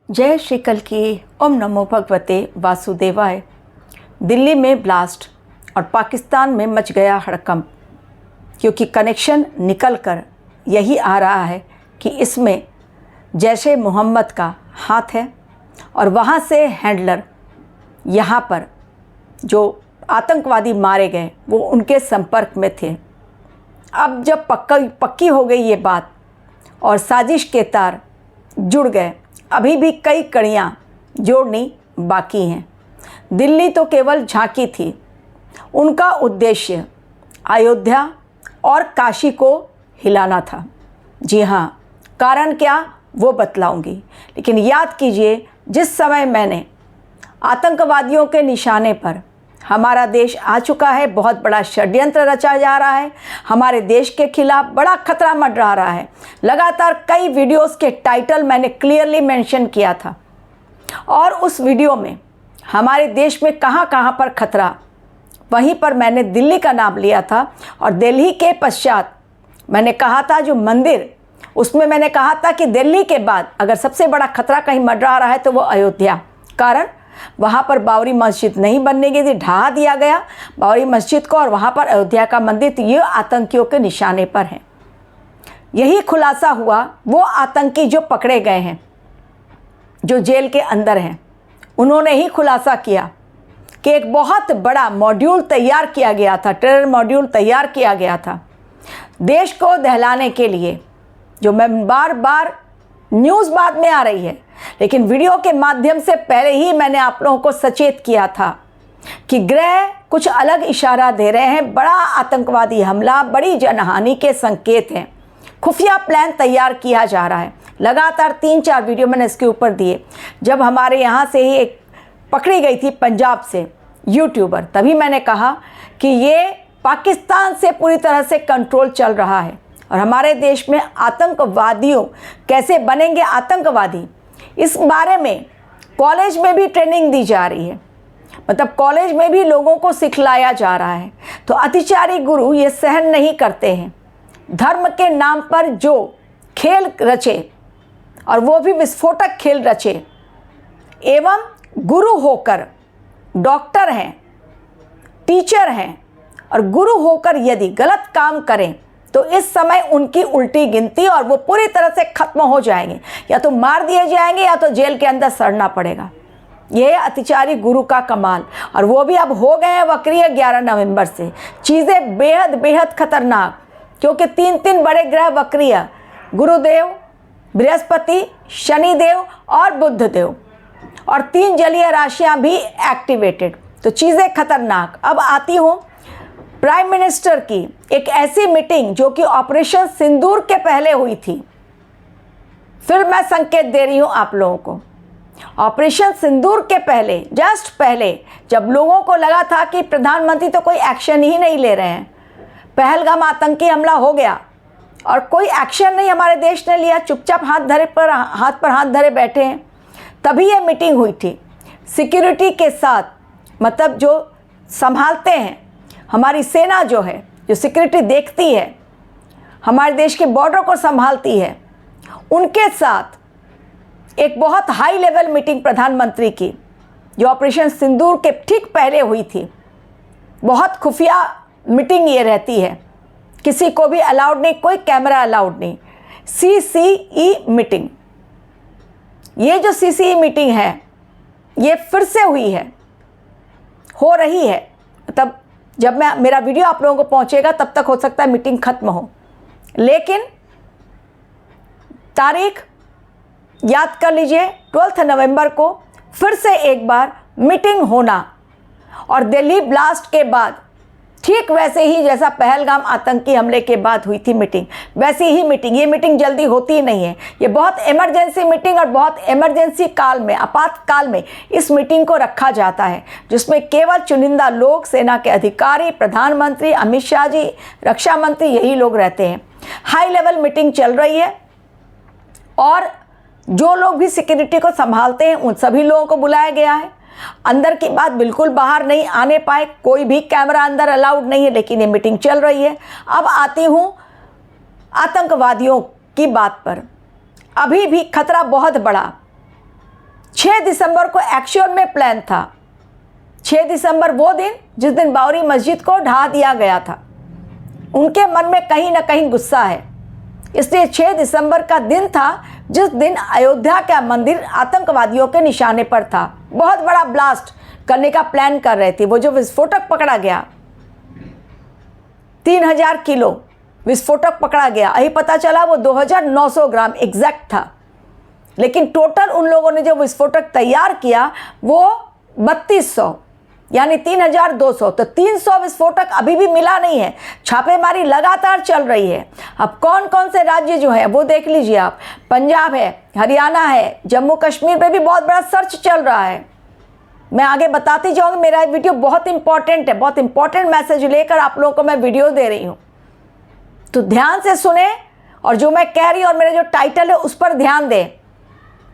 जय श्री कल की। ओम नमो भगवते वासुदेवाय। दिल्ली में ब्लास्ट और पाकिस्तान में मच गया हड़कंप, क्योंकि कनेक्शन निकल कर यही आ रहा है कि इसमें जैश ए मोहम्मद का हाथ है और वहाँ से हैंडलर यहाँ पर जो आतंकवादी मारे गए वो उनके संपर्क में थे। अब जब पक्की हो गई ये बात और साजिश के तार जुड़ गए, अभी भी कई कड़ियाँ जोड़नी बाकी हैं। दिल्ली तो केवल झांकी थी, उनका उद्देश्य अयोध्या और काशी को हिलाना था। जी हाँ, कारण क्या वो बतलाऊंगी, लेकिन याद कीजिए जिस समय मैंने आतंकवादियों के निशाने पर हमारा देश आ चुका है, बहुत बड़ा षड्यंत्र रचा जा रहा है, हमारे देश के खिलाफ बड़ा खतरा मंडरा रहा है। लगातार कई वीडियोस के टाइटल मैंने क्लियरली मेंशन किया था और उस वीडियो में हमारे देश में कहां कहां पर खतरा, वहीं पर मैंने दिल्ली का नाम लिया था। और दिल्ली के पश्चात मैंने कहा था जो मंदिर, उसमें मैंने कहा था कि दिल्ली के बाद अगर सबसे बड़ा खतरा कहीं मंडरा रहा है तो वो अयोध्या। कारण वहाँ पर बाबरी मस्जिद नहीं बनने की थी, ढहा दिया गया बाबरी मस्जिद को, और वहाँ पर अयोध्या का मंदिर, तो ये आतंकियों के निशाने पर है। यही खुलासा हुआ। वो आतंकी जो पकड़े गए हैं, जो जेल के अंदर हैं, उन्होंने ही खुलासा किया कि एक बहुत बड़ा मॉड्यूल तैयार किया गया था, टेरर मॉड्यूल तैयार किया गया था देश को दहलाने के लिए। जो मैं बार बार न्यूज़ बाद में आ रही है, लेकिन वीडियो के माध्यम से पहले ही मैंने आप लोगों को सचेत किया था कि ग्रह कुछ अलग इशारा दे रहे हैं। बड़ा आतंकवादी हमला, बड़ी जनहानि के संकेत हैं। खुफिया प्लान तैयार किया जा रहा है। लगातार 3-4 वीडियो मैंने इसके ऊपर दिए। जब हमारे यहाँ से ही एक पकड़ी गई थी पंजाब से यूट्यूबर, तभी मैंने कहा कि ये पाकिस्तान से पूरी तरह से कंट्रोल चल रहा है और हमारे देश में आतंकवादियों कैसे बनेंगे आतंकवादी, इस बारे में कॉलेज में भी ट्रेनिंग दी जा रही है। मतलब कॉलेज में भी लोगों को सिखलाया जा रहा है। तो अतिचारी गुरु ये सहन नहीं करते हैं। धर्म के नाम पर जो खेल रचे, और वो भी विस्फोटक खेल रचे, एवं गुरु होकर डॉक्टर हैं, टीचर हैं, और गुरु होकर यदि गलत काम करें तो इस समय उनकी उल्टी गिनती और वो पूरी तरह से खत्म हो जाएंगे। या तो मार दिए जाएंगे या तो जेल के अंदर सड़ना पड़ेगा। यह अतिचारी गुरु का कमाल। और वो भी अब हो गए हैं वक्रीय 11 नवंबर से। चीज़ें बेहद बेहद खतरनाक, क्योंकि 3 बड़े ग्रह वक्रीय, गुरुदेव, बृहस्पति, शनिदेव और बुधदेव, और 3 जलीय राशियाँ भी एक्टिवेटेड। तो चीज़ें खतरनाक। अब आती हूँ प्राइम मिनिस्टर की एक ऐसी मीटिंग जो कि ऑपरेशन सिंदूर के पहले हुई थी। फिर मैं संकेत दे रही हूं आप लोगों को, ऑपरेशन सिंदूर के पहले, जस्ट पहले, जब लोगों को लगा था कि प्रधानमंत्री तो कोई एक्शन ही नहीं ले रहे हैं, पहलगाम आतंकी हमला हो गया और कोई एक्शन नहीं हमारे देश ने लिया, चुपचाप हाथ पर हाथ धरे बैठे हैं, तभी ये मीटिंग हुई थी सिक्योरिटी के साथ। मतलब जो संभालते हैं, हमारी सेना जो है, जो सिक्योरिटी देखती है, हमारे देश के बॉर्डर को संभालती है, उनके साथ एक बहुत हाई लेवल मीटिंग प्रधानमंत्री की, जो ऑपरेशन सिंदूर के ठीक पहले हुई थी। बहुत खुफिया मीटिंग ये रहती है, किसी को भी अलाउड नहीं, कोई कैमरा अलाउड नहीं। CCE मीटिंग, ये जो CCE मीटिंग है ये फिर से हुई है, हो रही है। तब जब मेरा वीडियो आप लोगों को पहुंचेगा तब तक हो सकता है मीटिंग खत्म हो, लेकिन तारीख याद कर लीजिए, 12 नवंबर को फिर से एक बार मीटिंग होना। और दिल्ली ब्लास्ट के बाद ठीक वैसे ही जैसा पहलगाम आतंकी हमले के बाद हुई थी मीटिंग, वैसी ही मीटिंग। ये मीटिंग जल्दी होती ही नहीं है, ये बहुत इमरजेंसी मीटिंग और बहुत इमरजेंसी काल में, आपातकाल में इस मीटिंग को रखा जाता है, जिसमें केवल चुनिंदा लोग, सेना के अधिकारी, प्रधानमंत्री, अमित शाह जी, रक्षा मंत्री, यही लोग रहते हैं। हाई लेवल मीटिंग चल रही है और जो लोग भी सिक्योरिटी को संभालते हैं उन सभी लोगों को बुलाया गया है। अंदर की बात बिल्कुल बाहर नहीं आने पाए, कोई भी कैमरा अंदर अलाउड नहीं है, लेकिन ये मीटिंग चल रही है। अब आती हूँ आतंकवादियों की बात पर। अभी भी खतरा बहुत बड़ा 6 दिसंबर को एक्चुअल में प्लान था। 6 दिसंबर वो दिन जिस दिन बाबरी मस्जिद को ढा दिया गया था। उनके मन में कहीं ना कहीं गुस्सा है, इसलिए 6 दिसंबर का दिन था जिस दिन अयोध्या का मंदिर आतंकवादियों के निशाने पर था। बहुत बड़ा ब्लास्ट करने का प्लान कर रहे थे। वो जो विस्फोटक पकड़ा गया, 3000 किलो विस्फोटक पकड़ा गया, अभी पता चला वो 2900 ग्राम एग्जैक्ट था, लेकिन टोटल उन लोगों ने जो विस्फोटक तैयार किया वो 3200 यानी 3200। तो 300 विस्फोटक अभी भी मिला नहीं है। छापेमारी लगातार चल रही है। अब कौन कौन से राज्य जो है वो देख लीजिए आप। पंजाब है, हरियाणा है, जम्मू कश्मीर पे भी बहुत बड़ा सर्च चल रहा है। मैं आगे बताती जाऊँगी। मेरा वीडियो बहुत इंपॉर्टेंट है, बहुत इंपॉर्टेंट मैसेज लेकर आप लोगों को मैं वीडियो दे रही हूँ, तो ध्यान से सुने और जो मैं कह रही हूँ और मेरा जो टाइटल है उस पर ध्यान दें।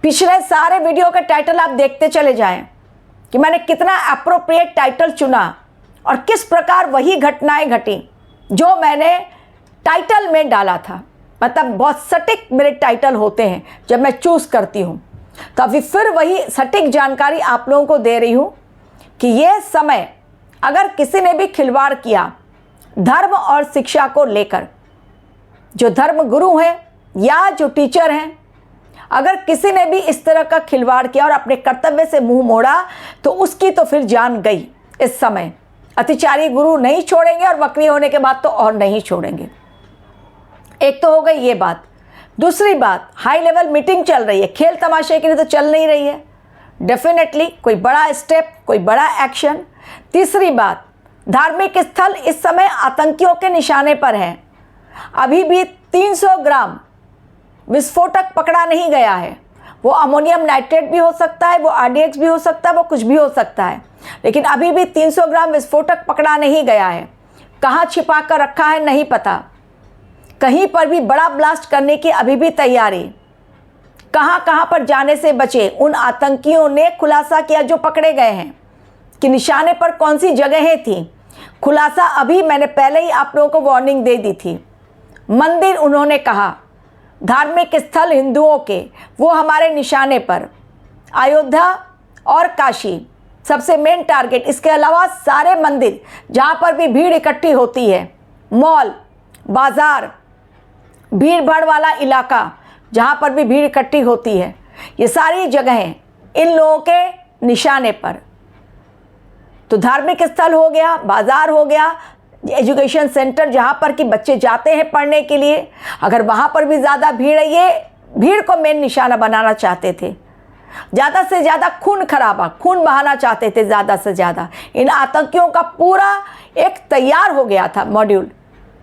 पिछले सारे वीडियो के टाइटल आप देखते चले जाएं कि मैंने कितना अप्रोप्रिएट टाइटल चुना और किस प्रकार वही घटनाएं घटी जो मैंने टाइटल में डाला था। मतलब बहुत सटीक मेरे टाइटल होते हैं जब मैं चूज़ करती हूँ। तो अभी फिर वही सटीक जानकारी आप लोगों को दे रही हूँ कि ये समय अगर किसी ने भी खिलवाड़ किया धर्म और शिक्षा को लेकर, जो धर्म गुरु हैं या जो टीचर हैं, अगर किसी ने भी इस तरह का खिलवाड़ किया और अपने कर्तव्य से मुंह मोड़ा तो उसकी तो फिर जान गई। इस समय अतिचारी गुरु नहीं छोड़ेंगे और बकरी होने के बाद तो और नहीं छोड़ेंगे। एक तो हो गई ये बात। दूसरी बात, हाई लेवल मीटिंग चल रही है, खेल तमाशे के लिए तो चल नहीं रही है। डेफिनेटली कोई बड़ा स्टेप, कोई बड़ा एक्शन। तीसरी बात, धार्मिक स्थल इस समय आतंकियों के निशाने पर हैं। अभी भी 300 ग्राम विस्फोटक पकड़ा नहीं गया है। वो अमोनियम नाइट्रेट भी हो सकता है, वो RDX भी हो सकता है, वो कुछ भी हो सकता है, लेकिन अभी भी 300 ग्राम विस्फोटक पकड़ा नहीं गया है। कहाँ छिपा कर रखा है नहीं पता। कहीं पर भी बड़ा ब्लास्ट करने की अभी भी तैयारी। कहाँ कहाँ पर जाने से बचे उन आतंकियों ने खुलासा किया जो पकड़े गए हैं कि निशाने पर कौन सी जगहें थी। खुलासा अभी मैंने पहले ही आप लोगों को वार्निंग दे दी थी। मंदिर उन्होंने कहा, धार्मिक स्थल हिंदुओं के वो हमारे निशाने पर। अयोध्या और काशी सबसे मेन टारगेट। इसके अलावा सारे मंदिर जहाँ पर भी भीड़ इकट्ठी होती है, मॉल, बाज़ार, भीड़ भाड़ वाला इलाका जहाँ पर भी भीड़ इकट्ठी होती है, ये सारी जगहें इन लोगों के निशाने पर। तो धार्मिक स्थल हो गया, बाज़ार हो गया, एजुकेशन सेंटर जहाँ पर कि बच्चे जाते हैं पढ़ने के लिए, अगर वहाँ पर भी ज़्यादा भीड़ है, ये भीड़ को मेन निशाना बनाना चाहते थे। ज़्यादा से ज़्यादा खून खराबा, खून बहाना चाहते थे ज़्यादा से ज़्यादा। इन आतंकियों का पूरा एक तैयार हो गया था मॉड्यूल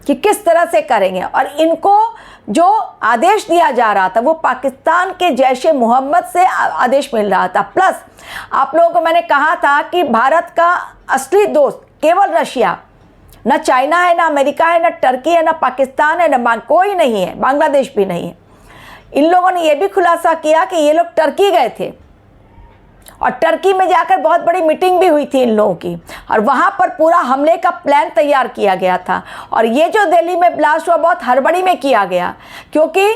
कि किस तरह से करेंगे, और इनको जो आदेश दिया जा रहा था वो पाकिस्तान के जैशे मोहम्मद से आदेश मिल रहा था। प्लस आप लोगों को मैंने कहा था कि भारत का असली दोस्त केवल रशिया, न चाइना है, न अमेरिका है, न टर्की है, न पाकिस्तान है, न कोई नहीं है, बांग्लादेश भी नहीं है। इन लोगों ने यह भी खुलासा किया कि ये लोग टर्की गए थे और टर्की में जाकर बहुत बड़ी मीटिंग भी हुई थी इन लोगों की, और वहाँ पर पूरा हमले का प्लान तैयार किया गया था। और ये जो दिल्ली में ब्लास्ट हुआ बहुत हड़बड़ी में किया गया, क्योंकि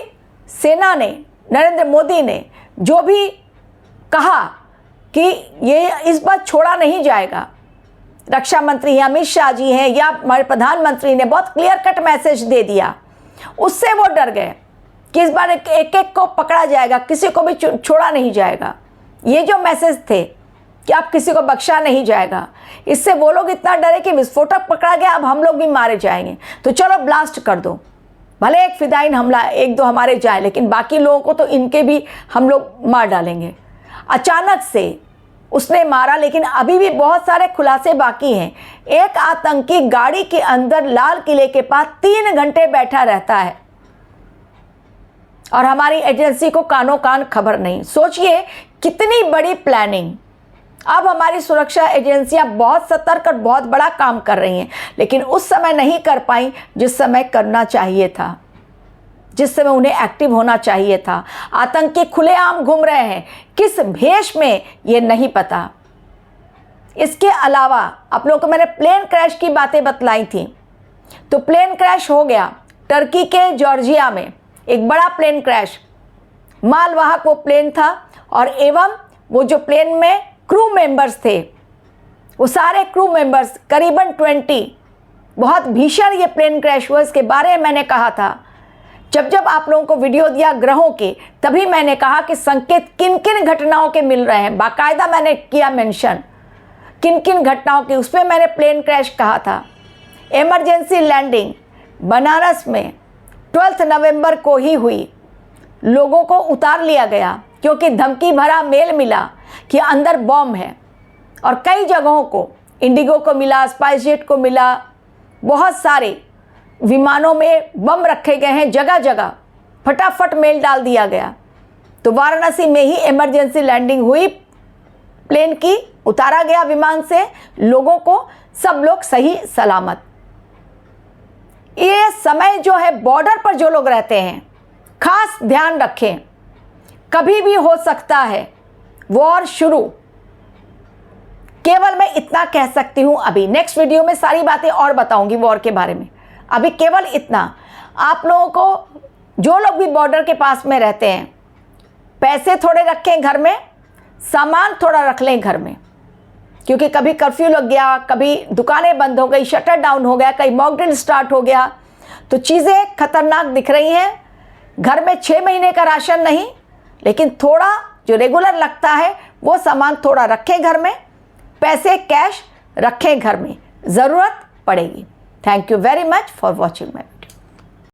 सेना ने, नरेंद्र मोदी ने जो भी कहा कि ये इस बार छोड़ा नहीं जाएगा, रक्षा मंत्री अमित शाह जी हैं या हमारे प्रधानमंत्री ने बहुत क्लियर कट मैसेज दे दिया, उससे वो डर गए कि इस बार एक एक को पकड़ा जाएगा, किसी को भी छोड़ा नहीं जाएगा। ये जो मैसेज थे कि आप किसी को बख्शा नहीं जाएगा, इससे वो लोग इतना डरे कि विस्फोटक पकड़ा गया, अब हम लोग भी मारे जाएंगे, तो चलो ब्लास्ट कर दो। भले एक फिदाइन हमला, एक दो हमारे जाए, लेकिन बाकी लोगों को तो इनके भी हम लोग मार डालेंगे। अचानक से उसने मारा, लेकिन अभी भी बहुत सारे खुलासे बाकी हैं। एक आतंकी गाड़ी के अंदर लाल किले के पास 3 घंटे बैठा रहता है और हमारी एजेंसी को कानों कान खबर नहीं। सोचिए कितनी बड़ी प्लानिंग। अब हमारी सुरक्षा एजेंसियां बहुत सतर्क और बहुत बड़ा काम कर रही हैं, लेकिन उस समय नहीं कर पाई जिस समय करना चाहिए था, जिस समय उन्हें एक्टिव होना चाहिए था। आतंकी खुलेआम घूम रहे हैं, किस भेष में ये नहीं पता। इसके अलावा आप लोगों को मैंने प्लेन क्रैश की बातें बतलाई थी, तो प्लेन क्रैश हो गया टर्की के जॉर्जिया में, एक बड़ा प्लेन क्रैश, मालवाहक वो प्लेन था, और एवं वो जो प्लेन में क्रू मेंबर्स थे, वो सारे क्रू मेंबर्स करीबन 20, बहुत भीषण ये प्लेन क्रैश हुआ। इसके बारे में मैंने कहा था, जब आप लोगों को वीडियो दिया ग्रहों के, तभी मैंने कहा कि संकेत किन किन घटनाओं के मिल रहे हैं। बाकायदा मैंने किया मेंशन किन किन घटनाओं की, उसमें मैंने प्लेन क्रैश कहा था। इमरजेंसी लैंडिंग बनारस में 12 नवंबर को ही हुई। लोगों को उतार लिया गया क्योंकि धमकी भरा मेल मिला कि अंदर बॉम्ब है, और कई जगहों को इंडिगो को मिला, स्पाइस जेट को मिला, बहुत सारे विमानों में बम रखे गए हैं जगह जगह। फटाफट मेल डाल दिया गया। तो वाराणसी में ही इमरजेंसी लैंडिंग हुई प्लेन की, उतारा गया विमान से लोगों को, सब लोग सही सलामत। ये समय जो है बॉर्डर पर जो लोग रहते हैं, खास ध्यान रखें, कभी भी हो सकता है वॉर शुरू। केवल मैं इतना कह सकती हूं, अभी नेक्स्ट वीडियो में सारी बातें और बताऊंगी वॉर के बारे में। अभी केवल इतना, आप लोगों को, जो लोग भी बॉर्डर के पास में रहते हैं, पैसे थोड़े रखें घर में, सामान थोड़ा रख लें घर में, क्योंकि कभी कर्फ्यू लग गया, कभी दुकानें बंद हो गई, शटर डाउन हो गया, कहीं मॉक ड्रिल स्टार्ट हो गया, तो चीज़ें खतरनाक दिख रही हैं। घर में 6 महीने का राशन नहीं, लेकिन थोड़ा जो रेगुलर लगता है वो सामान थोड़ा रखें घर में, पैसे कैश रखें घर में, ज़रूरत पड़ेगी। Thank you very much for watching my